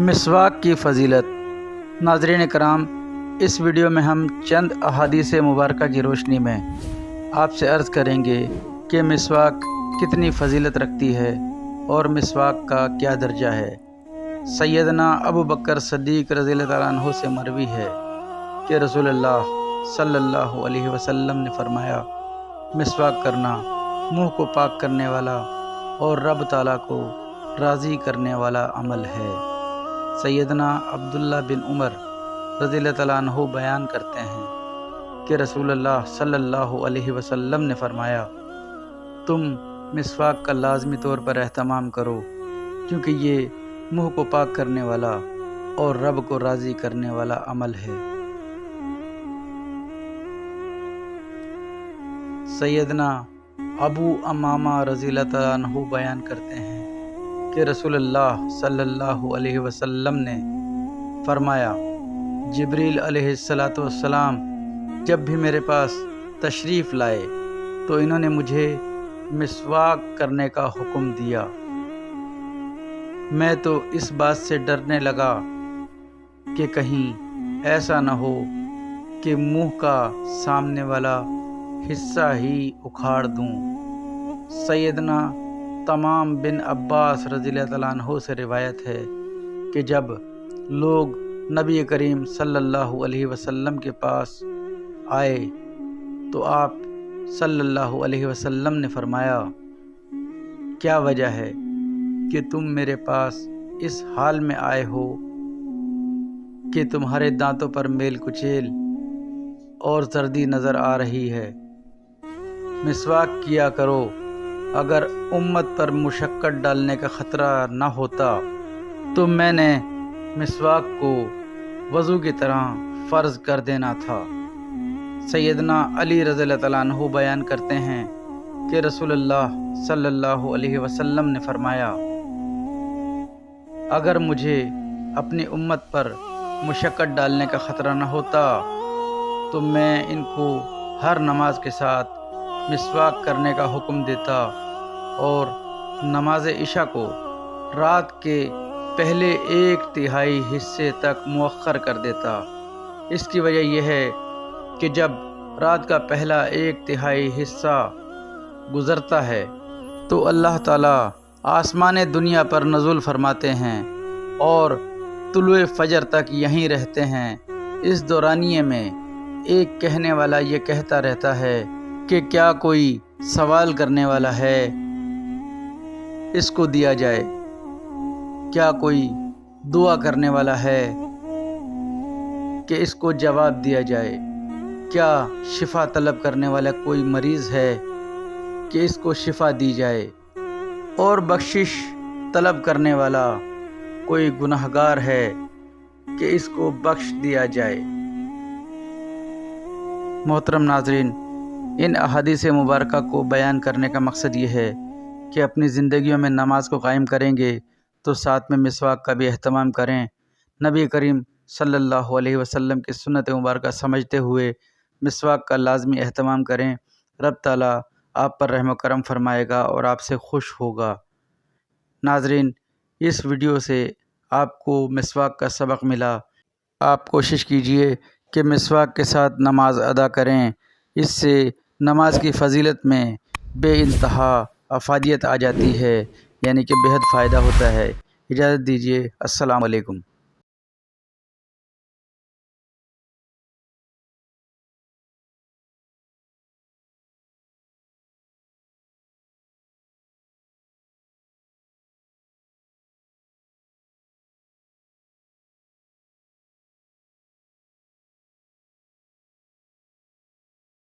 مسواک کی فضیلت۔ ناظرین کرام، اس ویڈیو میں ہم چند احادیث مبارکہ کی روشنی میں آپ سے عرض کریں گے کہ مسواک کتنی فضیلت رکھتی ہے اور مسواک کا کیا درجہ ہے۔ سیدنا ابو بکر صدیق رضی اللہ تعالیٰ عنہ سے مروی ہے کہ رسول اللہ صلی اللہ علیہ وسلم نے فرمایا، مسواک کرنا منہ کو پاک کرنے والا اور رب تعالیٰ کو راضی کرنے والا عمل ہے۔ سیدنا عبداللہ بن عمر رضی اللہ تعالیٰ عنہ بیان کرتے ہیں کہ رسول اللہ صلی اللہ علیہ وسلم نے فرمایا، تم مسواک کا لازمی طور پر اہتمام کرو، کیونکہ یہ منہ کو پاک کرنے والا اور رب کو راضی کرنے والا عمل ہے۔ سیدنا ابو امامہ رضی اللہ تعالیٰ عنہ بیان کرتے ہیں کہ رسول اللہ صلی اللہ علیہ وسلم نے فرمایا، جبریل علیہ السلام جب بھی میرے پاس تشریف لائے تو انہوں نے مجھے مسواک کرنے کا حکم دیا۔ میں تو اس بات سے ڈرنے لگا کہ کہیں ایسا نہ ہو کہ منہ کا سامنے والا حصہ ہی اکھاڑ دوں۔ سیدنا تمام بن عباس رضی اللہ تعالیٰ عنہ سے روایت ہے کہ جب لوگ نبی کریم صلی اللہ علیہ وسلم کے پاس آئے تو آپ صلی اللہ علیہ وسلم نے فرمایا، کیا وجہ ہے کہ تم میرے پاس اس حال میں آئے ہو کہ تمہارے دانتوں پر میل کچیل اور زردی نظر آ رہی ہے؟ مسواک کیا کرو۔ اگر امت پر مشقت ڈالنے کا خطرہ نہ ہوتا تو میں نے مسواک کو وضو کی طرح فرض کر دینا تھا۔ سیدنا علی رضی اللہ تعالیٰ عنہ بیان کرتے ہیں کہ رسول اللہ صلی اللہ علیہ وسلم نے فرمایا، اگر مجھے اپنی امت پر مشقت ڈالنے کا خطرہ نہ ہوتا تو میں ان کو ہر نماز کے ساتھ مسواک کرنے کا حکم دیتا اور نماز عشاء کو رات کے پہلے 1/3 حصے تک مؤخر کر دیتا۔ اس کی وجہ یہ ہے کہ جب رات کا پہلا 1/3 حصہ گزرتا ہے تو اللہ تعالیٰ آسمان دنیا پر نزول فرماتے ہیں اور طلوع فجر تک یہیں رہتے ہیں۔ اس دورانیے میں ایک کہنے والا یہ کہتا رہتا ہے کہ کیا کوئی سوال کرنے والا ہے، اس کو دیا جائے، کیا کوئی دعا کرنے والا ہے کہ اس کو جواب دیا جائے، کیا شفا طلب کرنے والا کوئی مریض ہے کہ اس کو شفا دی جائے، اور بخشش طلب کرنے والا کوئی گنہگار ہے کہ اس کو بخش دیا جائے۔ محترم ناظرین، ان احادیث مبارکہ کو بیان کرنے کا مقصد یہ ہے کہ اپنی زندگیوں میں نماز کو قائم کریں گے تو ساتھ میں مسواک کا بھی اہتمام کریں۔ نبی کریم صلی اللہ علیہ وسلم کی سنت مبارکہ سمجھتے ہوئے مسواک کا لازمی اہتمام کریں۔ رب تعالیٰ آپ پر رحم و کرم فرمائے گا اور آپ سے خوش ہوگا۔ ناظرین، اس ویڈیو سے آپ کو مسواک کا سبق ملا۔ آپ کوشش کیجئے کہ مسواک کے ساتھ نماز ادا کریں، اس سے نماز کی فضیلت میں بے انتہا افادیت آ جاتی ہے، یعنی کہ بہت فائدہ ہوتا ہے۔ اجازت دیجیے، السلام علیکم۔